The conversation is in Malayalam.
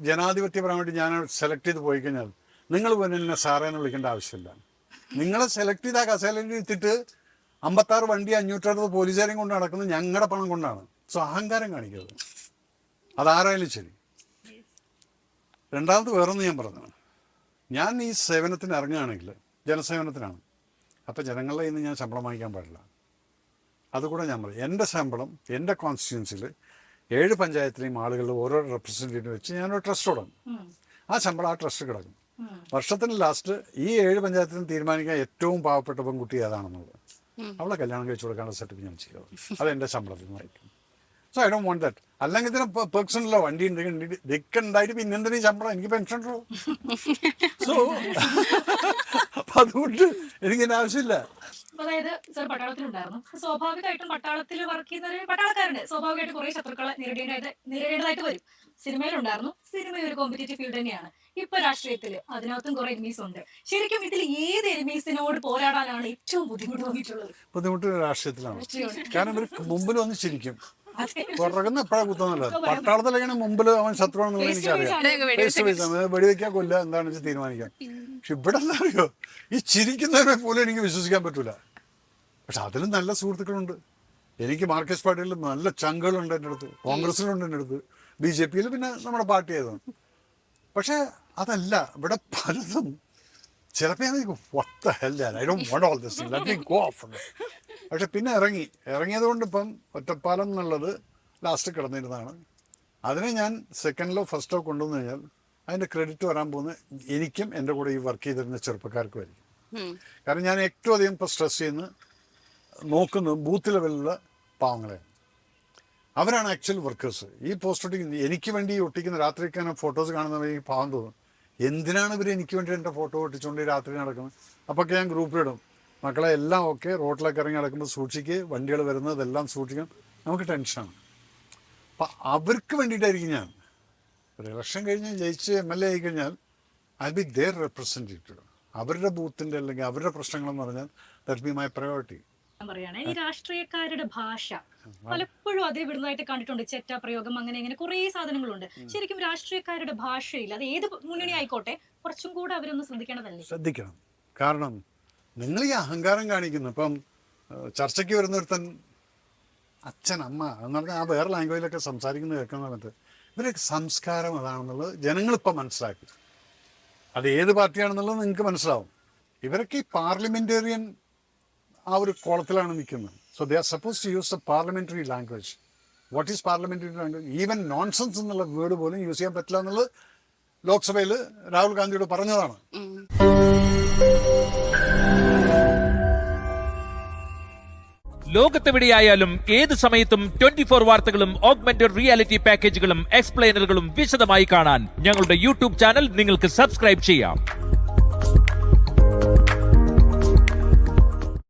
ജനാധിപത്യപരമായിട്ട് ഞാൻ സെലക്ട് ചെയ്ത് പോയി കഴിഞ്ഞാൽ നിങ്ങൾ പിന്നെ എന്നെ സാറേന്ന് വിളിക്കേണ്ട ആവശ്യമില്ല. നിങ്ങളെ സെലക്ട് ചെയ്ത കസേലയിൽ എടുത്തിട്ട് 56 വണ്ടി 560 പോലീസുകാരെയും കൊണ്ട് നടക്കുന്നത് ഞങ്ങളുടെ പണം കൊണ്ടാണ്. സോ അഹങ്കാരം കാണിക്കരുത്, അതാരായാലും ശരി. രണ്ടാമത് വേറൊന്ന് ഞാൻ പറഞ്ഞു, ഞാൻ ഈ സേവനത്തിന് ഇറങ്ങുകയാണെങ്കിൽ ജനസേവനത്തിനാണ്. അപ്പോൾ ജനങ്ങളുടെ കയ്യിൽ നിന്ന് ഞാൻ ശമ്പളം വാങ്ങിക്കാൻ പാടില്ല. അതുകൂടെ ഞാൻ പറയും. എൻ്റെ ശമ്പളം എൻ്റെ കോൺസ്റ്റിറ്റ്യുവൻസിയിൽ 7 പഞ്ചായത്തിലെയും ആളുകളുടെ ഓരോ റെപ്രസെൻറ്റേറ്റീവ് വെച്ച് ഞാനൊരു ട്രസ്റ്റ് തുടങ്ങും. ആ ശമ്പളം ആ ട്രസ്റ്റ് കിടക്കും. വർഷത്തിന് ലാസ്റ്റ് ഈ 7 പഞ്ചായത്തിനും തീരുമാനിക്കാൻ ഏറ്റവും പാവപ്പെട്ട പെൺകുട്ടി ഏതാണെന്നുള്ളത് അവളെ കല്യാണം കഴിച്ചു കൊടുക്കാനുള്ള സെറ്റപ്പ് ഞാൻ ചെയ്യുക. അത് എൻ്റെ ശമ്പളത്തിൽ നിന്നായിരിക്കും. So I don't want that. അല്ലെങ്കിൽ ഇതിന് പേഴ്സണലോ വണ്ടി ഉണ്ടെങ്കിൽ ഇതൊക്കെ ഉണ്ടായിട്ട് പിന്നെ എന്തിനീ ശമ്പളം? എനിക്ക് പെൻഷൻ ഉണ്ടോ? സോ അതുകൊണ്ട് എനിക്കതിൻ്റെ ആവശ്യമില്ല. അതായത് സർ പട്ടാളത്തിലുണ്ടായിരുന്നു. സ്വാഭാവികമായിട്ടും പട്ടാളത്തിൽ വർക്ക് ചെയ്യുന്ന ഒരു പട്ടാളക്കാരുണ്ട്. സ്വാഭാവികമായിട്ട് കുറെ ശത്രുക്കളെ നേരിടേണ്ടതായിട്ട് വരും. സിനിമയിലുണ്ടായിരുന്നു. സിനിമ ഒരു കോമ്പറ്റേറ്റീവ് ഫീൽഡ് തന്നെയാണ്. ഇപ്പൊ രാഷ്ട്രീയത്തിൽ അതിനകത്തും കുറെ എനിമീസ് ഉണ്ട്. ശരിക്കും ഇതിൽ ഏത് എനിമീസിനോട് പോരാടാനാണ് ഏറ്റവും ബുദ്ധിമുട്ട് തോന്നിയിട്ടുള്ളത്? ബുദ്ധിമുട്ട് രാഷ്ട്രീയത്തിലാണ്. കാരണം ഇവർ മുമ്പിൽ വന്ന് ചിരിക്കും, പുറകുന്ന എപ്പോഴാണ് കുത്തുന്നുള്ളത്. പട്ടാളത്തിലെങ്ങനെ മുമ്പിൽ അവൻ ശത്രുവാണെന്നുള്ളത് എനിക്കറിയാം. വെടിവെക്കാൻ കൊല്ല എന്താണെന്ന് വെച്ചാൽ തീരുമാനിക്കാം. പക്ഷെ ഇവിടെ എന്താ അറിയോ, ഈ ചിരിക്കുന്നവരെ പോലും എനിക്ക് വിശ്വസിക്കാൻ പറ്റൂല. പക്ഷെ അതിലും നല്ല സുഹൃത്തുക്കളുണ്ട് എനിക്ക്. മാർക്സിസ്റ്റ് പാർട്ടിയിൽ നല്ല ചങ്കുകളുണ്ട് എൻ്റെ അടുത്ത്, കോൺഗ്രസിലുണ്ട് എൻ്റെ അടുത്ത്, BJP-യിൽ പിന്നെ നമ്മുടെ പാർട്ടി ആയതാണ്. പക്ഷെ അതല്ല, ഇവിടെ പലതും ചിലപ്പോൾ ഞാൻ what the hell, I don't want all this, let me go off. പക്ഷെ പിന്നെ ഇറങ്ങിയത് കൊണ്ട് ഇപ്പം ഒറ്റപ്പാലം എന്നുള്ളത് ലാസ്റ്റ് കിടന്നിരുന്നതാണ്. അതിനെ ഞാൻ സെക്കൻഡിലോ ഫസ്റ്റോ കൊണ്ടുവന്നു കഴിഞ്ഞാൽ അതിൻ്റെ ക്രെഡിറ്റ് വരാൻ പോകുന്നത് എനിക്കും എൻ്റെ കൂടെ ഈ വർക്ക് ചെയ്തിരുന്ന ചെറുപ്പക്കാർക്കും ആയിരിക്കും. കാരണം ഞാൻ ഏറ്റവും അധികം ഇപ്പോൾ സ്ട്രെസ് ചെയ്യുന്ന നോക്കുന്നത് ബൂത്ത് ലെവലിലുള്ള പാവങ്ങളെ. അവരാണ് ആക്ച്വൽ വർക്കേഴ്സ്. ഈ പോസ്റ്റ് ഒട്ടിക്കുന്ന എനിക്ക് വേണ്ടി ഒട്ടിക്കുന്ന രാത്രിക്കാണ് ഫോട്ടോസ് കാണുന്നവർ ഈ പാവം തോന്നും. എന്തിനാണ് ഇവർ എനിക്ക് വേണ്ടി എൻ്റെ ഫോട്ടോ ഒട്ടിച്ചുകൊണ്ട് രാത്രി നടക്കുന്നത്? അപ്പോഴൊക്കെ ഞാൻ ഗ്രൂപ്പിലിടും, മക്കളെ എല്ലാം ഓക്കെ, റോഡിലൊക്കെ ഇറങ്ങി നടക്കുമ്പോൾ സൂക്ഷിക്കുക, വണ്ടികൾ വരുന്നതെല്ലാം സൂക്ഷിക്കണം. നമുക്ക് ടെൻഷനാണ്. അപ്പം അവർക്ക് വേണ്ടിയിട്ടായിരിക്കും ഞാൻ ഒരു ഇലക്ഷൻ കഴിഞ്ഞ് ജയിച്ച് MLA ആയി കഴിഞ്ഞാൽ ഐ ബി ദെയർ റെപ്രസെൻറ്റേറ്റീവ്. അവരുടെ ബൂത്തിൻ്റെ അല്ലെങ്കിൽ അവരുടെ പ്രശ്നങ്ങളെന്ന് പറഞ്ഞാൽ ദാറ്റ് ബി മൈ പ്രയോറിറ്റി. പറയാണ് ഈ രാഷ്ട്രീയക്കാരുടെ ഭാഷ പലപ്പോഴും അതേ വിടുന്നതായിട്ട് കണ്ടിട്ടുണ്ട്. ചെറ്റ പ്രയോഗം, അങ്ങനെ കുറേ സാധനങ്ങളുണ്ട്. ശരിക്കും രാഷ്ട്രീയക്കാരുടെ ഭാഷയിൽ അത് ഏത് മുന്നണി ആയിക്കോട്ടെ കുറച്ചും കൂടെ അവരൊന്ന് ശ്രദ്ധിക്കേണ്ടതല്ലേ? ശ്രദ്ധിക്കണം. കാരണം നിങ്ങൾ ഈ അഹങ്കാരം കാണിക്കുന്നു. ഇപ്പം ചർച്ചയ്ക്ക് വരുന്നൊരുത്തൻ അച്ഛൻ അമ്മ എന്ന് പറഞ്ഞാൽ ആ വേറെ ലാംഗ്വേജിലൊക്കെ സംസാരിക്കുന്നത് കേൾക്കുന്ന സമയത്ത് ഇവരൊക്കെ സംസ്കാരം അതാണെന്നുള്ളത് ജനങ്ങളിപ്പം മനസ്സിലാക്കി. അത് ഏത് പാർട്ടിയാണെന്നുള്ളത് നിങ്ങൾക്ക് മനസ്സിലാവും. ഇവരൊക്കെ ഈ പാർലമെൻറ്റേറിയൻ ആ ഒരു കോളത്തിലാണ് നിൽക്കുന്നത്. So they are suppose to use the parliamentary language. What is parliamentary language? Even nonsense എന്നുള്ള വേർഡ് പോലും യൂസ് ചെയ്യാൻ പറ്റില്ല എന്നുള്ളത് ലോക്സഭയിൽ രാഹുൽ ഗാന്ധിയോട് പറഞ്ഞതാണ്. ലോകത്തെവിടെയായാലും ഏത് സമയത്തും 24 വാർത്തകളും ഓഗ്മെന്റഡ് റിയാലിറ്റി പാക്കേജുകളും എക്സ്പ്ലെയിനറുകളും വിശദമായി കാണാൻ ഞങ്ങളുടെ YouTube ചാനൽ നിങ്ങൾക്ക് സബ്സ്ക്രൈബ് ചെയ്യാം.